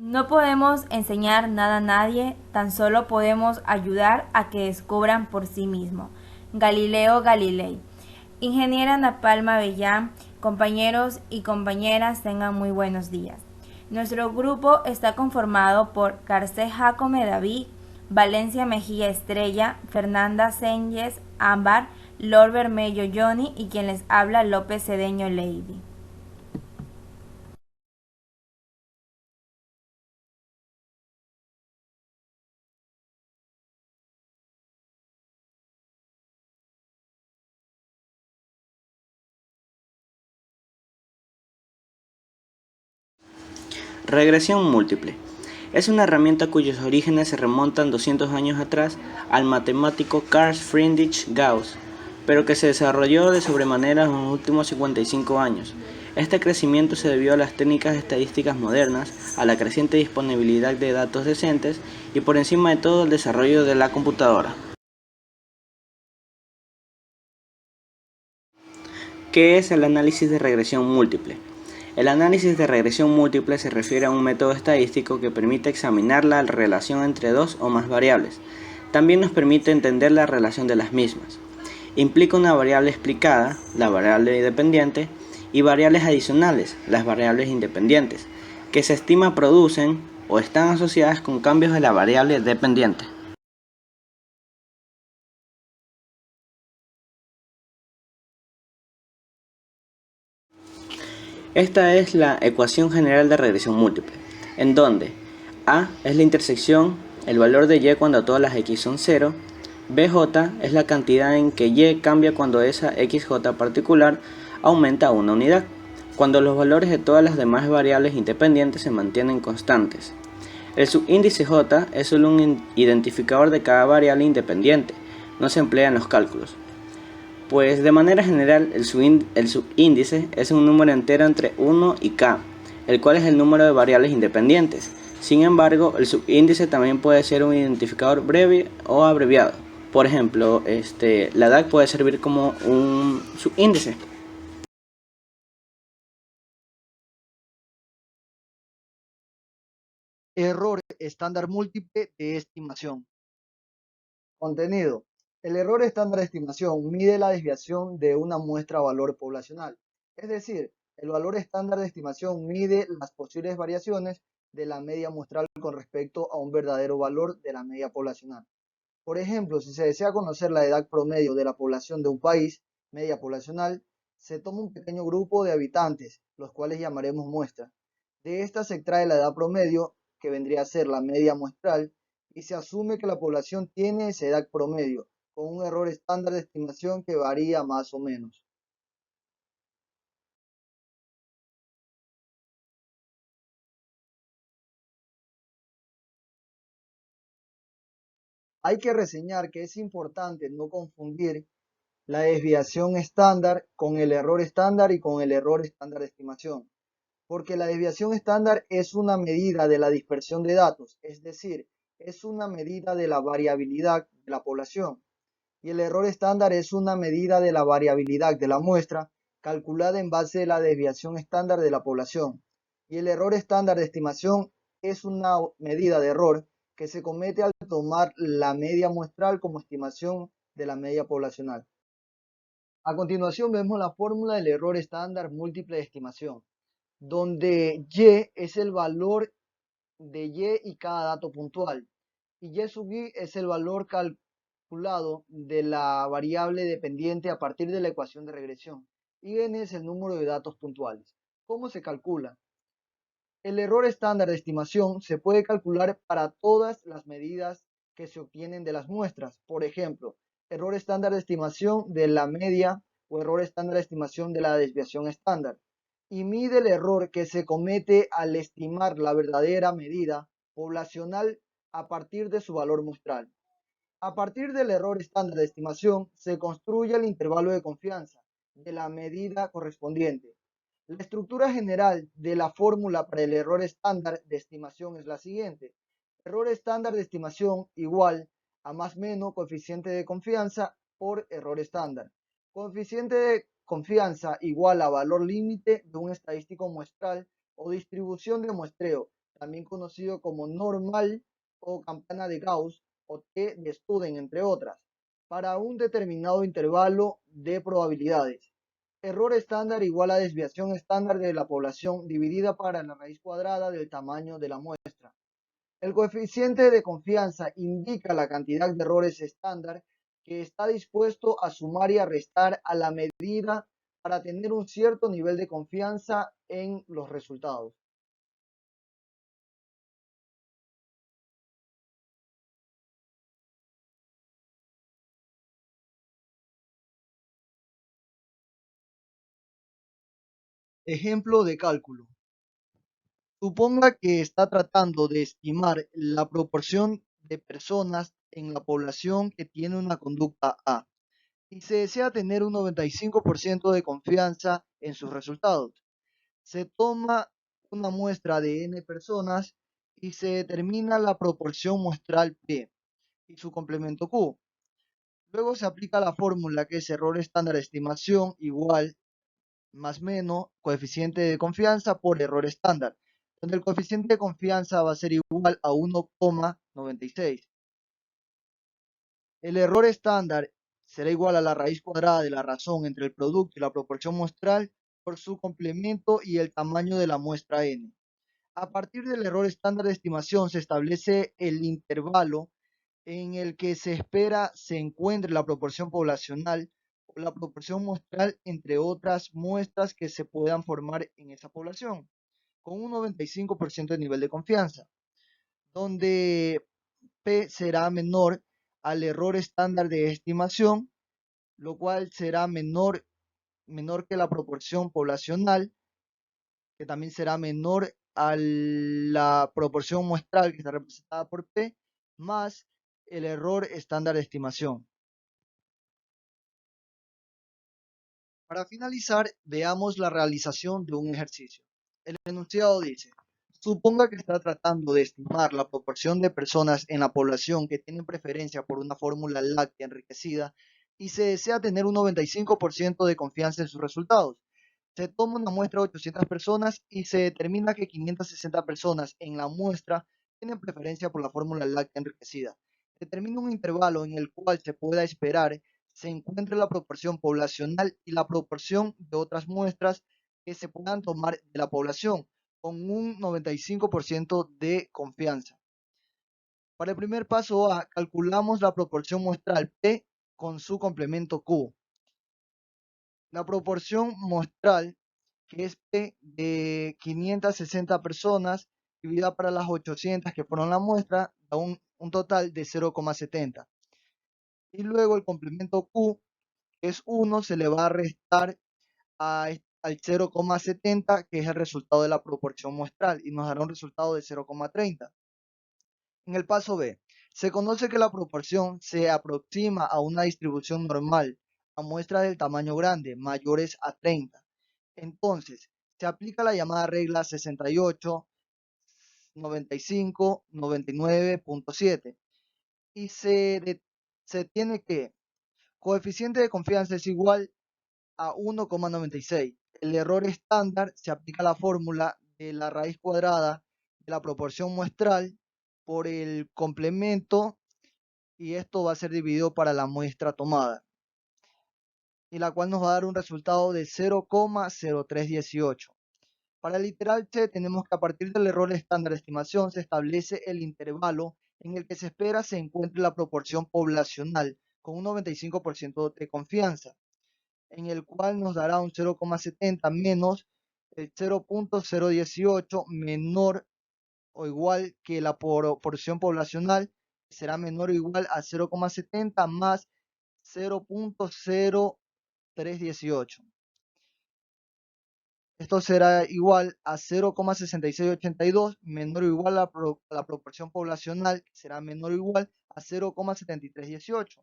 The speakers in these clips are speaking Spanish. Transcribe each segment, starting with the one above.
No podemos enseñar nada a nadie, tan solo podemos ayudar a que descubran por sí mismos. Galileo Galilei. Ingeniera Ana Palma Bellán, compañeros y compañeras, tengan muy buenos días. Nuestro grupo está conformado por Carcé Jacome David, Valencia Mejía Estrella, Fernanda Senyes Ámbar, Lord Bermello Johnny y quien les habla López Cedeño Lady. Regresión múltiple. Es una herramienta cuyos orígenes se remontan 200 años atrás al matemático Carl Friedrich Gauss, pero que se desarrolló de sobremanera en los últimos 55 años. Este crecimiento se debió a las técnicas estadísticas modernas, a la creciente disponibilidad de datos decentes y por encima de todo el desarrollo de la computadora. ¿Qué es el análisis de regresión múltiple? El análisis de regresión múltiple se refiere a un método estadístico que permite examinar la relación entre dos o más variables. También nos permite entender la relación de las mismas. Implica una variable explicada, la variable dependiente, y variables adicionales, las variables independientes, que se estima producen o están asociadas con cambios de la variable dependiente. Esta es la ecuación general de regresión múltiple, en donde A es la intersección, el valor de y cuando todas las x son 0, bj es la cantidad en que y cambia cuando esa xj particular aumenta a una unidad, cuando los valores de todas las demás variables independientes se mantienen constantes. El subíndice j es solo un identificador de cada variable independiente, no se emplea en los cálculos. Pues de manera general el subíndice es un número entero entre 1 y k, el cual es el número de variables independientes. Sin embargo, el subíndice también puede ser un identificador breve o abreviado. Por ejemplo, la DAC puede servir como un subíndice. Error estándar múltiple de estimación. Contenido. El error estándar de estimación mide la desviación de una muestra valor poblacional. Es decir, el valor estándar de estimación mide las posibles variaciones de la media muestral con respecto a un verdadero valor de la media poblacional. Por ejemplo, si se desea conocer la edad promedio de la población de un país, media poblacional, se toma un pequeño grupo de habitantes, los cuales llamaremos muestra. De esta se extrae la edad promedio, que vendría a ser la media muestral, y se asume que la población tiene esa edad promedio, con un error estándar de estimación que varía más o menos. Hay que reseñar que es importante no confundir la desviación estándar con el error estándar y con el error estándar de estimación, porque la desviación estándar es una medida de la dispersión de datos, es decir, es una medida de la variabilidad de la población, y el error estándar es una medida de la variabilidad de la muestra calculada en base a la desviación estándar de la población, y el error estándar de estimación es una medida de error que se comete al tomar la media muestral como estimación de la media poblacional. A continuación vemos la fórmula del error estándar múltiple de estimación, donde y es el valor de y cada dato puntual, y y sub i es el valor calculado de la variable dependiente a partir de la ecuación de regresión, y n es el número de datos puntuales. ¿Cómo se calcula? El error estándar de estimación se puede calcular para todas las medidas que se obtienen de las muestras. Por ejemplo, error estándar de estimación de la media o error estándar de estimación de la desviación estándar. Y mide el error que se comete al estimar la verdadera medida poblacional a partir de su valor muestral. A partir del error estándar de estimación se construye el intervalo de confianza de la medida correspondiente. La estructura general de la fórmula para el error estándar de estimación es la siguiente. Error estándar de estimación igual a más menos coeficiente de confianza por error estándar. Coeficiente de confianza igual a valor límite de un estadístico muestral o distribución de muestreo también conocido como normal o campana de Gauss o T de Student, entre otras, para un determinado intervalo de probabilidades. Error estándar igual a desviación estándar de la población dividida para la raíz cuadrada del tamaño de la muestra. El coeficiente de confianza indica la cantidad de errores estándar que está dispuesto a sumar y a restar a la medida para tener un cierto nivel de confianza en los resultados. Ejemplo de cálculo. Suponga que está tratando de estimar la proporción de personas en la población que tiene una conducta A y se desea tener un 95% de confianza en sus resultados. Se toma una muestra de n personas y se determina la proporción muestral P y su complemento Q. Luego se aplica la fórmula que es error estándar de estimación igual más menos coeficiente de confianza por error estándar, donde el coeficiente de confianza va a ser igual a 1,96. El error estándar será igual a la raíz cuadrada de la razón entre el producto y la proporción muestral por su complemento y el tamaño de la muestra n. A partir del error estándar de estimación se establece el intervalo en el que se espera se encuentre la proporción poblacional o la proporción muestral entre otras muestras que se puedan formar en esa población, con un 95% de nivel de confianza, donde P será menor al error estándar de estimación, lo cual será menor que la proporción poblacional, que también será menor a la proporción muestral que está representada por P, más el error estándar de estimación. Para finalizar, veamos la realización de un ejercicio. El enunciado dice, suponga que está tratando de estimar la proporción de personas en la población que tienen preferencia por una fórmula láctea enriquecida y se desea tener un 95% de confianza en sus resultados. Se toma una muestra de 800 personas y se determina que 560 personas en la muestra tienen preferencia por la fórmula láctea enriquecida. Determina un intervalo en el cual se pueda esperar se encuentre la proporción poblacional y la proporción de otras muestras que se puedan tomar de la población con un 95% de confianza. Para el primer paso A, calculamos la proporción muestral P con su complemento Q. La proporción muestral, que es P de 560 personas, dividida para las 800 que fueron la muestra, da un total de 0,70. Y luego el complemento Q, que es 1, se le va a restar al 0,70, que es el resultado de la proporción muestral, y nos dará un resultado de 0,30. En el paso B, se conoce que la proporción se aproxima a una distribución normal a muestras del tamaño grande, mayores a 30. Entonces, se aplica la llamada regla 68, 95, 99.7 y se tiene que coeficiente de confianza es igual a 1,96. El error estándar se aplica la fórmula de la raíz cuadrada de la proporción muestral por el complemento y esto va a ser dividido para la muestra tomada y la cual nos va a dar un resultado de 0,0318. Para el literal C tenemos que a partir del error estándar de estimación se establece el intervalo en el que se espera se encuentre la proporción poblacional con un 95% de confianza, en el cual nos dará un 0,70 menos el 0,018 menor o igual que la proporción poblacional, será menor o igual a 0,70 más 0,0318. Esto será igual a 0,6682 menor o igual a la proporción poblacional, que será menor o igual a 0,7318.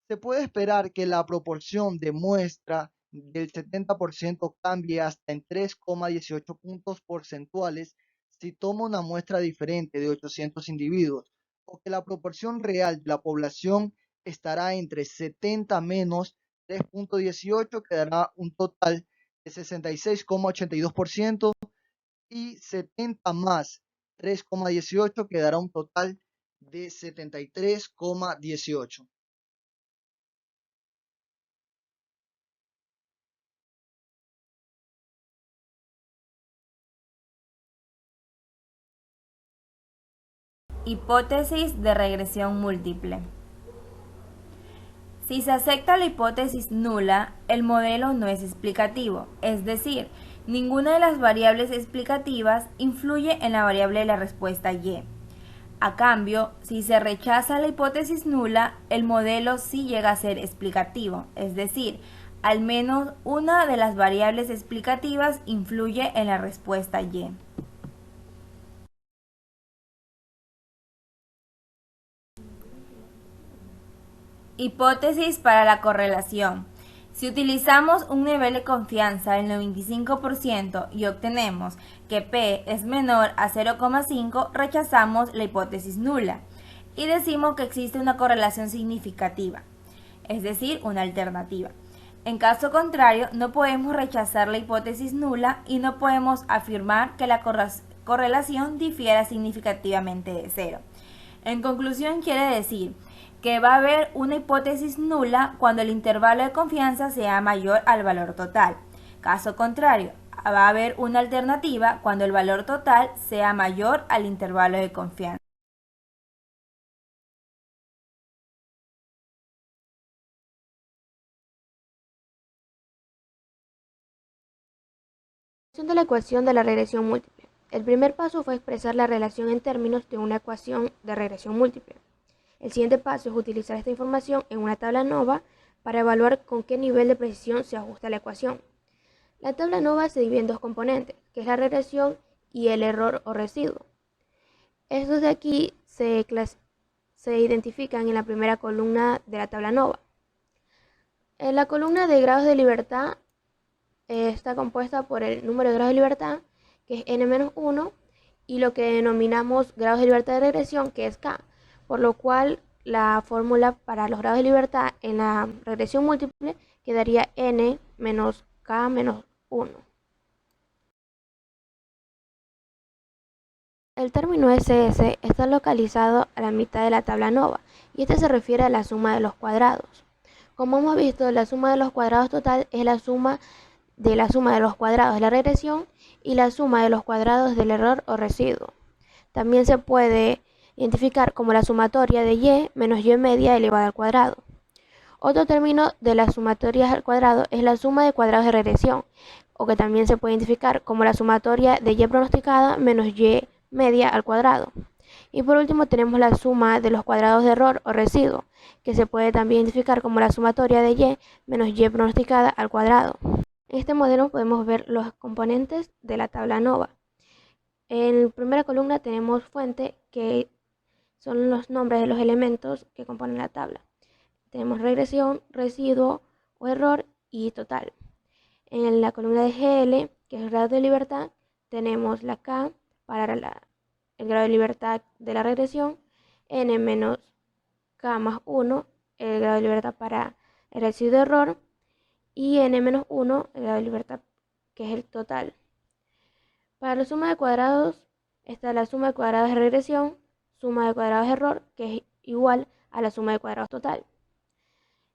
Se puede esperar que la proporción de muestra del 70% cambie hasta en 3,18 puntos porcentuales si toma una muestra diferente de 800 individuos, o que la proporción real de la población estará entre 70 menos 3,18, que dará un total de 66,82%, y 70 más 3,18 quedará un total de 73,18. Hipótesis de regresión múltiple. Si se acepta la hipótesis nula, el modelo no es explicativo, es decir, ninguna de las variables explicativas influye en la variable de la respuesta y. A cambio, si se rechaza la hipótesis nula, el modelo sí llega a ser explicativo, es decir, al menos una de las variables explicativas influye en la respuesta y. Hipótesis para la correlación. Si utilizamos un nivel de confianza del 95% y obtenemos que P es menor a 0,5, rechazamos la hipótesis nula y decimos que existe una correlación significativa, es decir, una alternativa. En caso contrario, no podemos rechazar la hipótesis nula y no podemos afirmar que la correlación difiera significativamente de cero. En conclusión, quiere decir que va a haber una hipótesis nula cuando el intervalo de confianza sea mayor al valor total. Caso contrario, va a haber una alternativa cuando el valor total sea mayor al intervalo de confianza. De la ecuación de la regresión múltiple. El primer paso fue expresar la relación en términos de una ecuación de regresión múltiple. El siguiente paso es utilizar esta información en una tabla ANOVA para evaluar con qué nivel de precisión se ajusta la ecuación. La tabla ANOVA se divide en dos componentes, que es la regresión y el error o residuo. Estos de aquí se identifican en la primera columna de la tabla ANOVA. En la columna de grados de libertad está compuesta por el número de grados de libertad, que es n-1, y lo que denominamos grados de libertad de regresión, que es k, por lo cual la fórmula para los grados de libertad en la regresión múltiple quedaría n menos k menos 1. El término SS está localizado a la mitad de la tabla ANOVA, y este se refiere a la suma de los cuadrados. Como hemos visto, la suma de los cuadrados total es la suma de los cuadrados de la regresión y la suma de los cuadrados del error o residuo. También se puede identificar como la sumatoria de y menos y media elevada al cuadrado. Otro término de las sumatorias al cuadrado es la suma de cuadrados de regresión, o que también se puede identificar como la sumatoria de y pronosticada menos y media al cuadrado. Y por último tenemos la suma de los cuadrados de error o residuo, que se puede también identificar como la sumatoria de y menos y pronosticada al cuadrado. En este modelo podemos ver los componentes de la tabla ANOVA. En la primera columna tenemos fuente, que son los nombres de los elementos que componen la tabla. Tenemos regresión, residuo o error y total. En la columna de GL, que es el grado de libertad, tenemos la K para el grado de libertad de la regresión, N menos K más 1, el grado de libertad para el residuo de error, y n-1, el grado de libertad, que es el total. Para la suma de cuadrados está la suma de cuadrados de regresión, suma de cuadrados de error, que es igual a la suma de cuadrados total.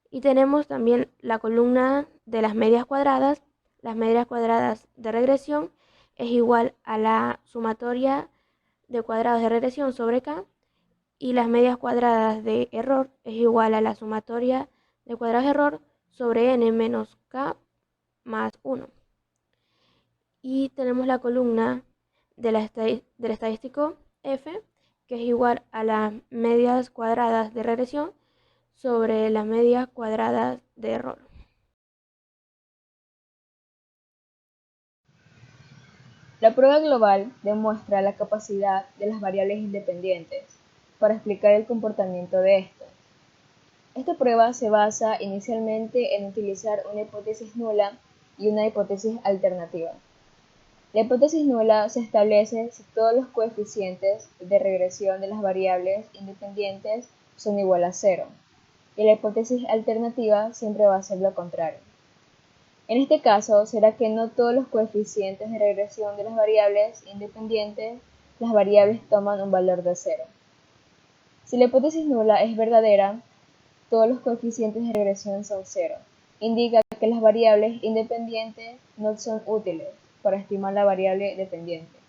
Y tenemos también la columna de las medias cuadradas. Las medias cuadradas de regresión es igual a la sumatoria de cuadrados de regresión sobre k, y las medias cuadradas de error es igual a la sumatoria de cuadrados de error sobre n menos k más 1. Y tenemos la columna del estadístico f, que es igual a las medias cuadradas de regresión sobre las medias cuadradas de error. La prueba global demuestra la capacidad de las variables independientes para explicar el comportamiento de estas. Esta prueba se basa inicialmente en utilizar una hipótesis nula y una hipótesis alternativa. La hipótesis nula se establece si todos los coeficientes de regresión de las variables independientes son igual a 0, y la hipótesis alternativa siempre va a ser lo contrario. En este caso, será que no todos los coeficientes de regresión de las variables independientes, las variables toman un valor de 0. Si la hipótesis nula es verdadera, todos los coeficientes de regresión son 0. Indica que las variables independientes no son útiles para estimar la variable dependiente.